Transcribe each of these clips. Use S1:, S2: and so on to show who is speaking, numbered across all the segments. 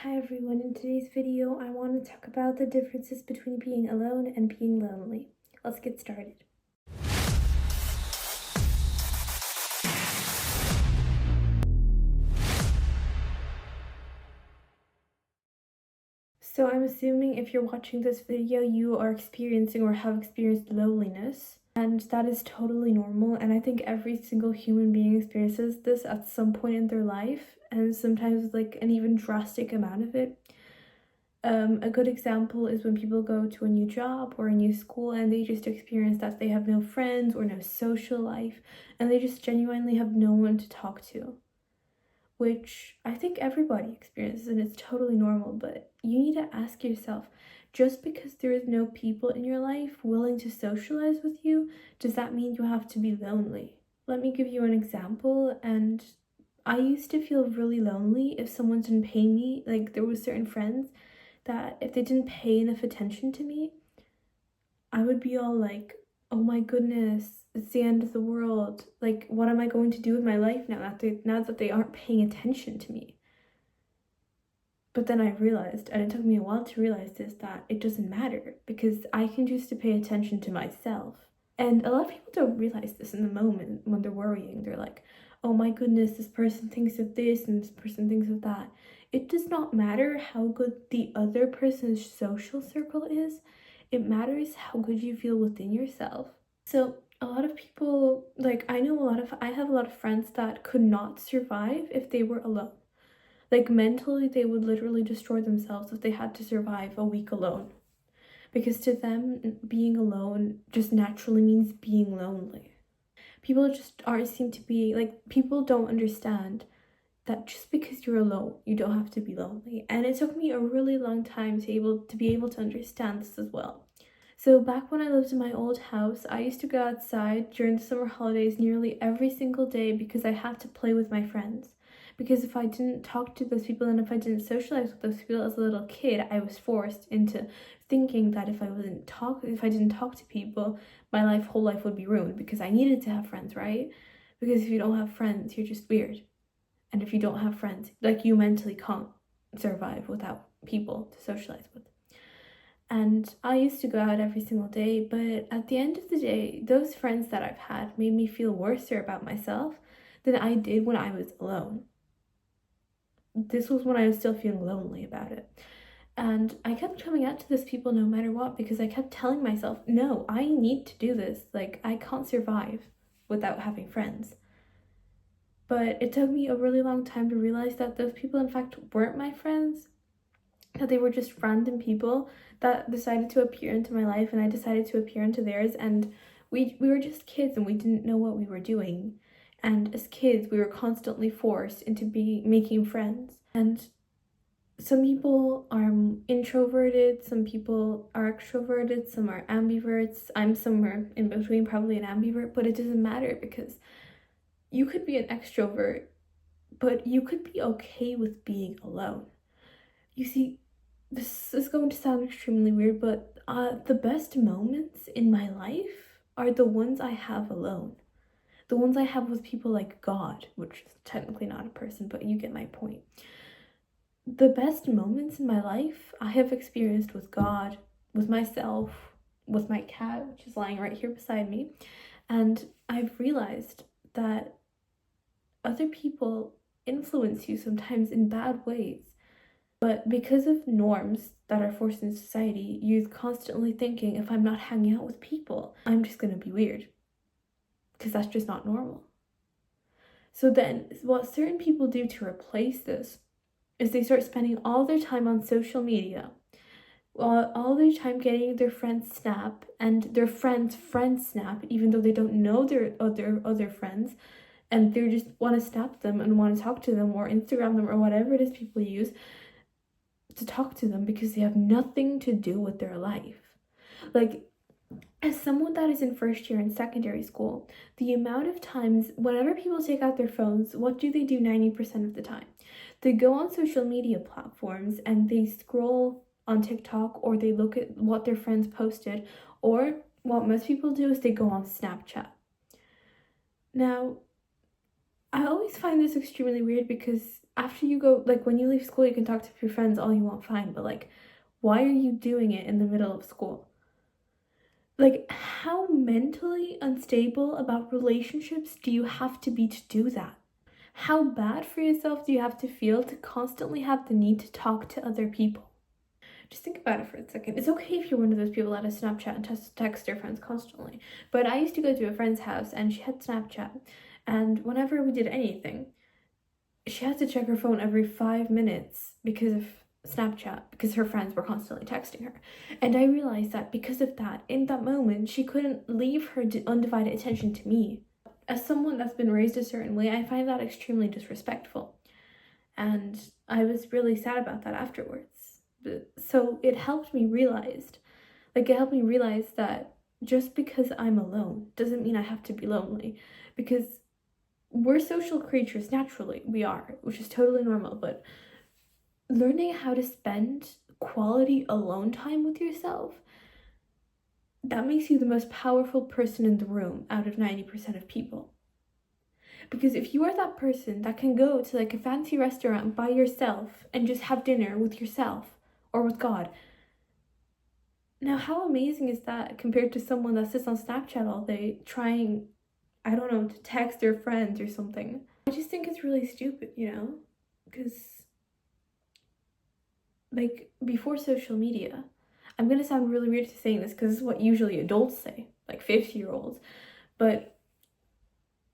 S1: Hi everyone, in today's video I want to talk about the differences between being alone and being lonely. Let's get started. So I'm assuming if you're watching this video you are experiencing or have experienced loneliness, and that is totally normal, and I think every single human being experiences this at some point in their life, and sometimes like an even drastic amount of it. A good example is when people go to a new job or a new school and they just experience that they have no friends or no social life, and they just genuinely have no one to talk to, which I think everybody experiences and it's totally normal. But you need to ask yourself, just because there is no people in your life willing to socialize with you, does that mean you have to be lonely? Let me give you an example. And I used to feel really lonely if someone didn't pay me. Like, there was certain friends that if they didn't pay enough attention to me, I would be all like, oh my goodness, it's the end of the world. Like, what am I going to do with my life now that they aren't paying attention to me? But then I realized, and it took me a while to realize this, that it doesn't matter because I can choose to pay attention to myself. And a lot of people don't realize this in the moment when they're worrying. They're like, oh my goodness, this person thinks of this and this person thinks of that. It does not matter how good the other person's social circle is. It matters how good you feel within yourself. So a lot of people, like I have a lot of friends that could not survive if they were alone. Like mentally, they would literally destroy themselves if they had to survive a week alone. Because to them, being alone just naturally means being lonely. People just aren't seem to be like, people don't understand that just because you're alone, you don't have to be lonely. And it took me a really long time to be able to understand this as well. So back when I lived in my old house, I used to go outside during the summer holidays nearly every single day because I had to play with my friends. Because if I didn't talk to those people and if I didn't socialize with those people as a little kid, I was forced into thinking that if I didn't talk to people, my whole life would be ruined because I needed to have friends, right? Because if you don't have friends, you're just weird. And if you don't have friends, like you mentally can't survive without people to socialize with. And I used to go out every single day, but at the end of the day, those friends that I've had made me feel worse about myself than I did when I was alone. This was when I was still feeling lonely about it. And I kept coming out to those people no matter what because I kept telling myself, no, I need to do this. Like, I can't survive without having friends. But it took me a really long time to realize that those people, in fact, weren't my friends, that they were just random people that decided to appear into my life and I decided to appear into theirs. And we were just kids and we didn't know what we were doing. And as kids, we were constantly forced into making friends. And some people are introverted, some people are extroverted, some are ambiverts. I'm somewhere in between, probably an ambivert, but it doesn't matter because you could be an extrovert, but you could be okay with being alone. You see, this is going to sound extremely weird, but the best moments in my life are the ones I have alone. The ones I have with people like God, which is technically not a person, but you get my point. The best moments in my life I have experienced with God, with myself, with my cat, which is lying right here beside me. And I've realized that other people influence you sometimes in bad ways. But because of norms that are forced in society, you're constantly thinking, if I'm not hanging out with people, I'm just gonna be weird. Because that's just not normal. So then, what certain people do to replace this is they start spending all their time on social media, all their time getting their friends snap and their friends snap, even though they don't know their other friends, and they just want to snap them and want to talk to them or Instagram them or whatever it is people use to talk to them because they have nothing to do with their life. Like, as someone that is in first year in secondary school, the amount of times whenever people take out their phones, what do they do 90% of the time? They go on social media platforms and they scroll on TikTok, or they look at what their friends posted, or what most people do is they go on Snapchat. Now, I always find this extremely weird because after you go, like when you leave school, you can talk to your friends all you want, fine, but like, why are you doing it in the middle of school? Like, how mentally unstable about relationships do you have to be to do that? How bad for yourself do you have to feel to constantly have the need to talk to other people? Just think about it for a second. It's okay if you're one of those people that has Snapchat and text their friends constantly. But I used to go to a friend's house and she had Snapchat. And whenever we did anything, she had to check her phone every 5 minutes because of Snapchat, because her friends were constantly texting her. And I realized that because of that, in that moment, she couldn't leave her undivided attention to me. As someone that's been raised a certain way, I find that extremely disrespectful. And I was really sad about that afterwards. So it helped me realize, that just because I'm alone doesn't mean I have to be lonely. Because we're social creatures naturally, we are, which is totally normal, but learning how to spend quality alone time with yourself, that makes you the most powerful person in the room out of 90% of people. Because if you are that person that can go to like a fancy restaurant by yourself and just have dinner with yourself or with God, now how amazing is that compared to someone that sits on Snapchat all day trying, I don't know, to text their friends or something? I just think it's really stupid, because like before social media, I'm gonna sound really weird to saying this because this is what usually adults say, like 50-year-olds, but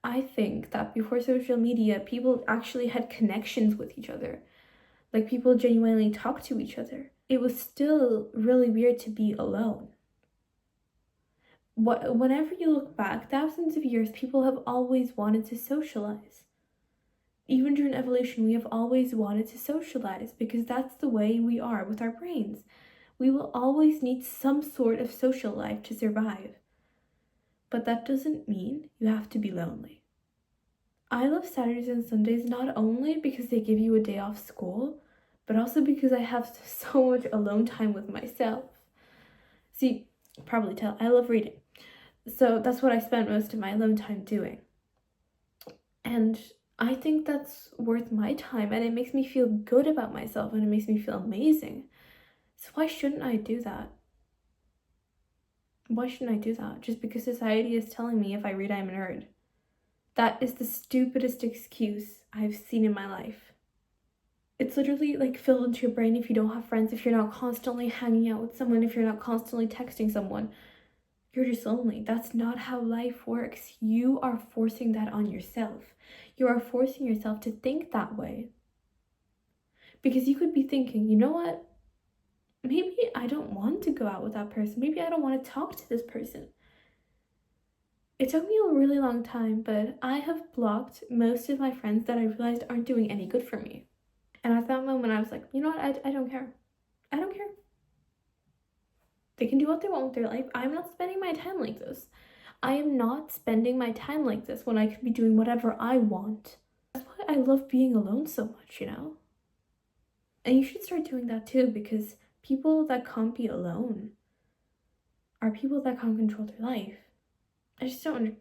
S1: I think that before social media, people actually had connections with each other. Like people genuinely talked to each other. It was still really weird to be alone. Whenever you look back, thousands of years, people have always wanted to socialize. Even during evolution, we have always wanted to socialize because that's the way we are with our brains. We will always need some sort of social life to survive. But that doesn't mean you have to be lonely. I love Saturdays and Sundays not only because they give you a day off school, but also because I have so much alone time with myself. See, probably tell, I love reading. So that's what I spent most of my alone time doing. And I think that's worth my time and it makes me feel good about myself and it makes me feel amazing. So why shouldn't I do that? Why shouldn't I do that? Just because society is telling me if I read, I'm a nerd. That is the stupidest excuse I've seen in my life. It's literally like filled into your brain if you don't have friends, if you're not constantly hanging out with someone, if you're not constantly texting someone. You're just lonely. That's not how life works. You are forcing that on yourself. You are forcing yourself to think that way. Because you could be thinking, you know what? Maybe I don't want to go out with that person. Maybe I don't want to talk to this person. It took me a really long time, but I have blocked most of my friends that I realized aren't doing any good for me. And at that moment, I was like, you know what? I don't care. I don't care. They can do what they want with their life. I'm not spending my time like this. I am not spending my time like this when I could be doing whatever I want. That's why I love being alone so much, And you should start doing that too, because people that can't be alone are people that can't control their life. I just don't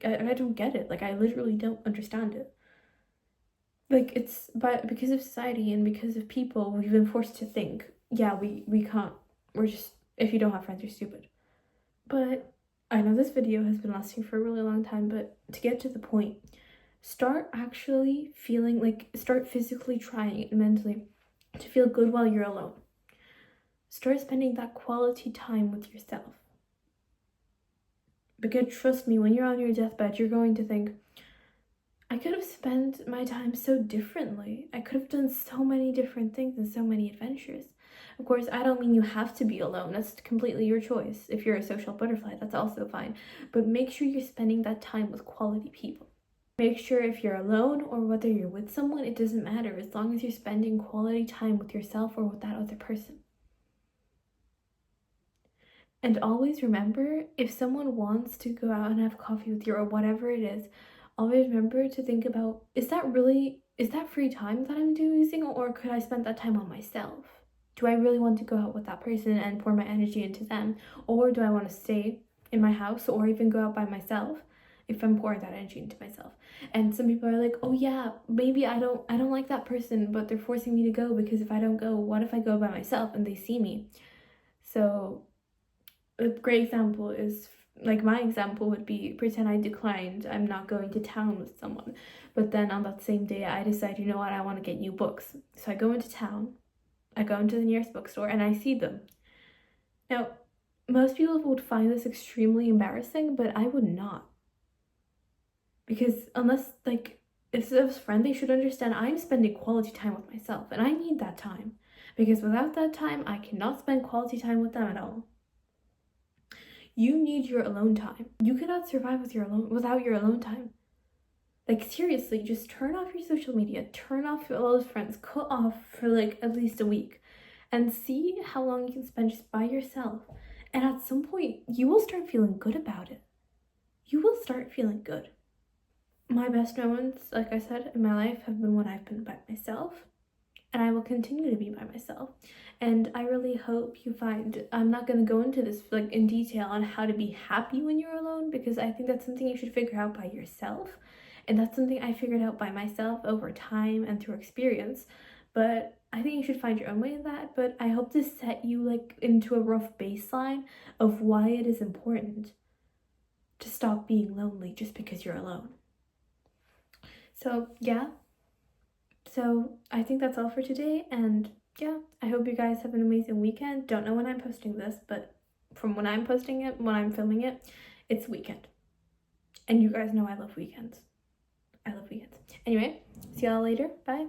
S1: get it. Like, I literally don't understand it. Like, it's because of society and because of people, we've been forced to think, yeah, we can't, we're just, if you don't have friends, you're stupid. But I know this video has been lasting for a really long time, but to get to the point, start actually feeling like, start physically trying it mentally to feel good while you're alone. Start spending that quality time with yourself. Because trust me, when you're on your deathbed, you're going to think, I could have spent my time so differently. I could have done so many different things and so many adventures. Of course, I don't mean you have to be alone. That's completely your choice. If you're a social butterfly, that's also fine. But make sure you're spending that time with quality people. Make sure if you're alone or whether you're with someone, it doesn't matter as long as you're spending quality time with yourself or with that other person. And always remember, if someone wants to go out and have coffee with you or whatever it is, always remember to think about, is that free time that I'm using, or could I spend that time on myself? Do I really want to go out with that person and pour my energy into them? Or do I want to stay in my house or even go out by myself if I'm pouring that energy into myself. And some people are like, oh yeah, maybe I don't like that person, but they're forcing me to go, because if I don't go, what if I go by myself and they see me? So a great example is, like, my example would be, pretend I declined, I'm not going to town with someone, but then on that same day I decide, you know what, I want to get new books. So I go into town, I go into the nearest bookstore, and I see them. Now, most people would find this extremely embarrassing, but I would not. Because unless, like, if it's a friend, they should understand I'm spending quality time with myself, and I need that time. Because without that time, I cannot spend quality time with them at all. You need your alone time. You cannot survive without your alone time. Like, seriously, just turn off your social media, turn off all those friends, cut off for like at least a week, and see how long you can spend just by yourself. And at some point, you will start feeling good about it. You will start feeling good. My best moments, like I said, in my life have been when I've been by myself, and I will continue to be by myself. And I really hope you find, I'm not going to go into this like in detail on how to be happy when you're alone, because I think that's something you should figure out by yourself. And that's something I figured out by myself over time and through experience. But I think you should find your own way in that. But I hope to set you like into a rough baseline of why it is important to stop being lonely just because you're alone. So yeah, so I think that's all for today, and yeah, I hope you guys have an amazing weekend. Don't know when I'm posting this, but from when I'm posting it, when I'm filming it, it's weekend. And you guys know I love weekends. I love weekends. Anyway, see y'all later. Bye.